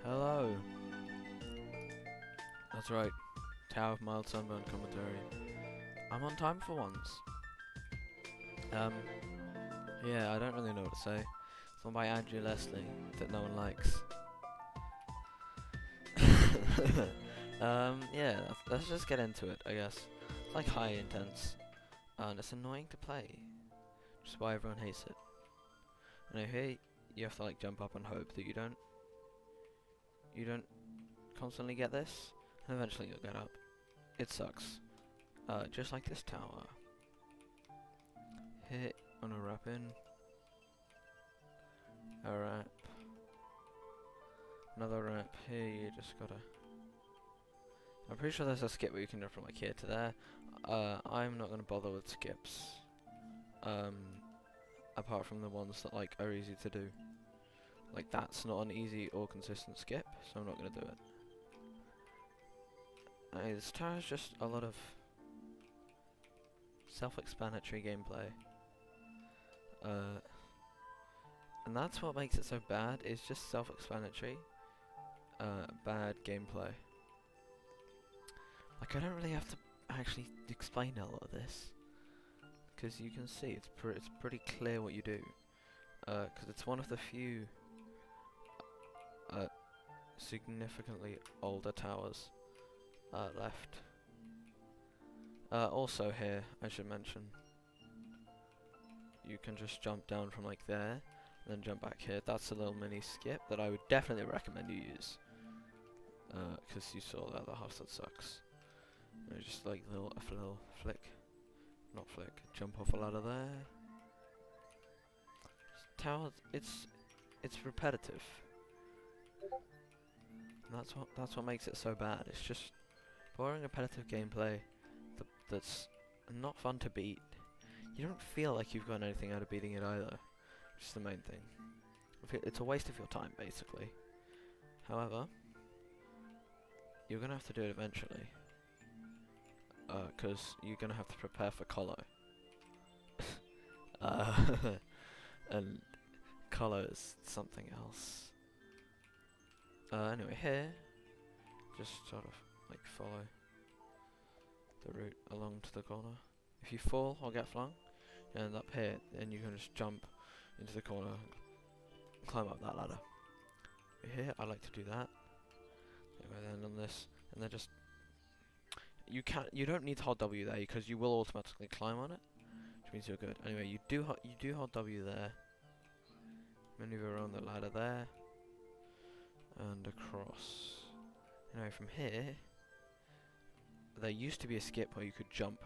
Hello. That's right. Tower of Mild Sunburn commentary. I'm on time for once. Yeah, I don't really know what to say. It's one by Andrew Leslie that no one likes. Yeah, let's just get into it, I guess. It's like high intense, and it's annoying to play, which is why everyone hates it. And here you have to like jump up and hope that you don't constantly get this, and eventually you'll get up. It sucks. Just like this tower. Hit on a wrap in. A wrap. Another wrap. Here you just gotta... I'm pretty sure there's a skip where you can go from like here to there. I'm not gonna bother with skips. Apart from the ones that like are easy to do. Like that's not an easy or consistent skip, so I'm not gonna do it. This tower is just a lot of self-explanatory gameplay. And that's what makes it so bad, it's just self-explanatory. Bad gameplay. Like I don't really have to actually explain a lot of this, because you can see it's pretty clear what you do. Because it's one of the few significantly older towers left. Also here, I should mention, you can just jump down from like there, and then jump back here. That's a little mini skip that I would definitely recommend you use. Because you saw the other half that sucks. Just like a little flick, not flick, jump off a ladder there. Tower, it's repetitive. And that's what makes it so bad. It's just boring, repetitive gameplay that's not fun to beat. You don't feel like you've got anything out of beating it either, which is the main thing. It's a waste of your time, basically. However, you're gonna have to do it eventually, because you're gonna have to prepare for Colo. And Colo is something else. Anyway, here, just sort of like follow the route along to the corner. If you fall or get flung, you end up here, then you can just jump into the corner and climb up that ladder. Here, I like to do that. Anyway, then on this, and then just you don't need to hold W there because you will automatically climb on it, which means you're good. Anyway, you do hold W there. Maneuver around the ladder there and across. Anyway, from here, there used to be a skip where you could jump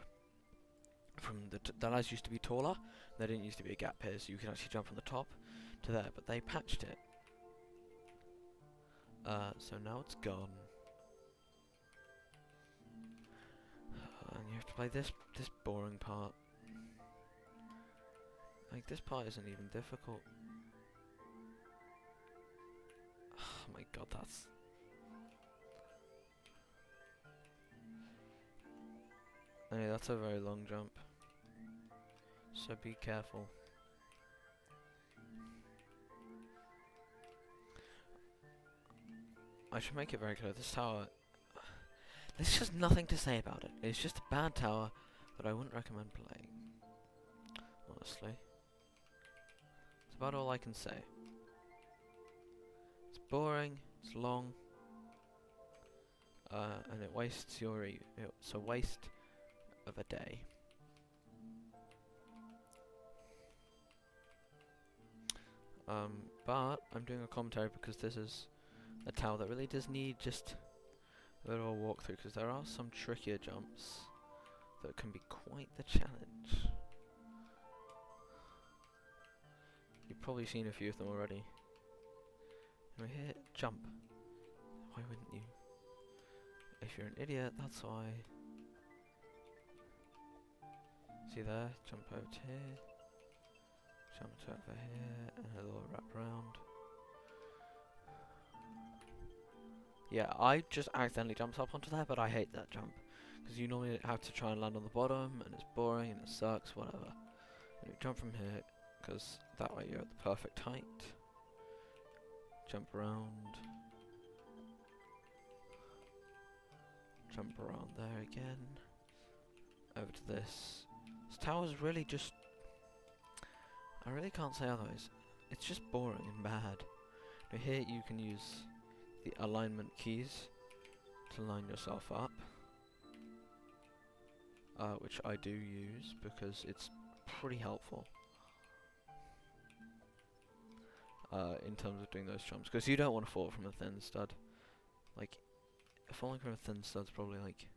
from the ladders used to be taller. There didn't used to be a gap here, so you could actually jump from the top to there, but they patched it. So now it's gone. And you have to play this boring part. Like, this part isn't even difficult. Oh my god, that's... Anyway, that's a very long jump. So be careful. I should make it very clear, this tower... There's just nothing to say about it. It's just a bad tower that I wouldn't recommend playing. Honestly. That's about all I can say. It's boring, it's long, and it wastes your it's a waste of a day. But I'm doing a commentary because this is a tower that really does need just a bit of a walkthrough, because there are some trickier jumps that can be quite the challenge. You've probably seen a few of them already. And we hit jump. Why wouldn't you? If you're an idiot, that's why. See there? Jump over to here. Jump to over here, and a little wrap round. Yeah, I just accidentally jumped up onto there, but I hate that jump. Because you normally have to try and land on the bottom, and it's boring, and it sucks, whatever. And you jump from here, because that way you're at the perfect height. Jump around. Jump around there again. Over to this. This tower's really just... I really can't say otherwise. It's just boring and bad. Now here you can use the alignment keys to line yourself up. Which I do use because it's pretty helpful. In terms of doing those jumps. Because you don't want to fall from a thin stud. Like, falling from a thin stud's probably like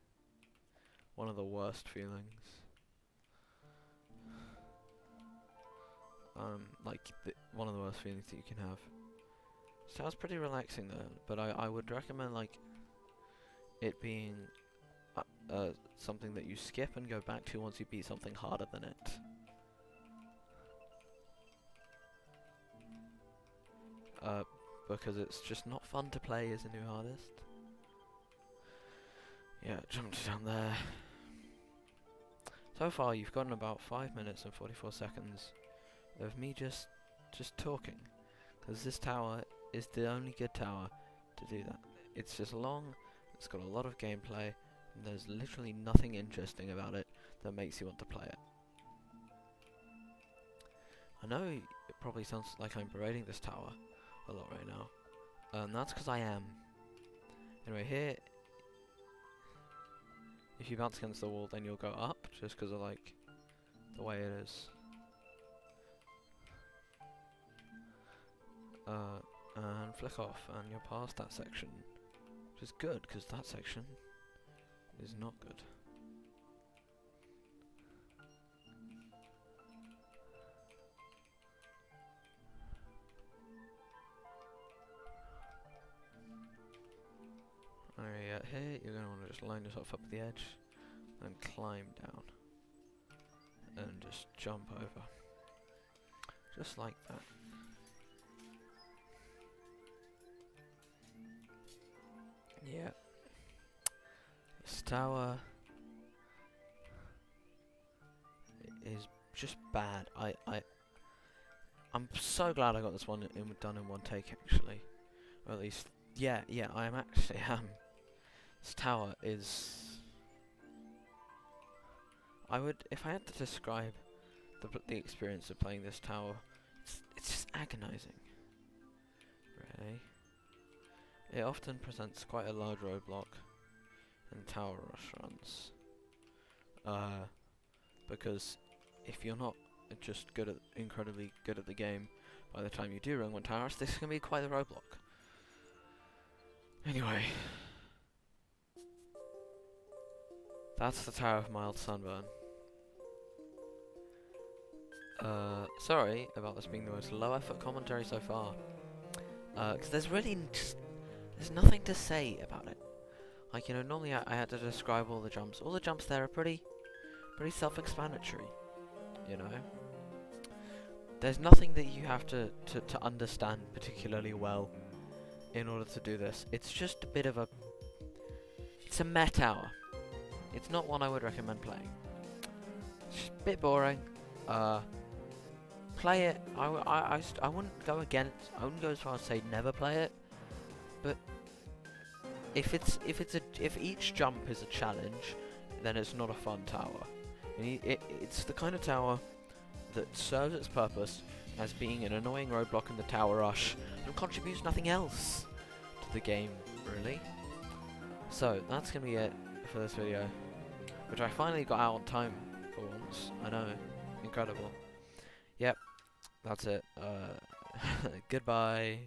one of the worst feelings. Like one of the worst feelings that you can have. Sounds pretty relaxing though, but I would recommend like it being something that you skip and go back to once you beat something harder than it. Because it's just not fun to play as a new artist. Yeah, jumped down there. So far you've gotten about 5 minutes and 44 seconds of me just talking. Because this tower is the only good tower to do that. It's just long, it's got a lot of gameplay, and there's literally nothing interesting about it that makes you want to play it. I know it probably sounds like I'm berating this tower a lot right now, and that's because I am. Anyway, here, if you bounce against the wall, then you'll go up, just because of like the way it is. And flick off, and you're past that section, which is good, because that section is not good. Alright, here you're going to want to just line yourself up at the edge, and climb down, and just jump over, just like that. Yeah. This tower is just bad. I'm so glad I got this one done in one take actually. Or at least yeah, I am actually this tower is, I would, if I had to describe the experience of playing this tower, it's just agonizing. Really. It often presents quite a large roadblock in tower rush runs. Because if you're not just incredibly good at the game, by the time you do run one tower rush, this can be quite a roadblock. Anyway. That's the Tower of Mild Sunburn. Sorry about this being the most low effort commentary so far. Because there's really there's nothing to say about it. Like, you know, normally I had to describe all the jumps. All the jumps there are pretty self-explanatory, you know? There's nothing that you have to understand particularly well in order to do this. It's just a bit of a... It's a meh tower. It's not one I would recommend playing. It's just a bit boring. Play it. I wouldn't go against... I wouldn't go as far as say never play it. But if each jump is a challenge, then it's not a fun tower. It's the kind of tower that serves its purpose as being an annoying roadblock in the tower rush and contributes nothing else to the game, really. So that's gonna be it for this video, which I finally got out on time for once. I know, incredible. Yep, that's it. Goodbye.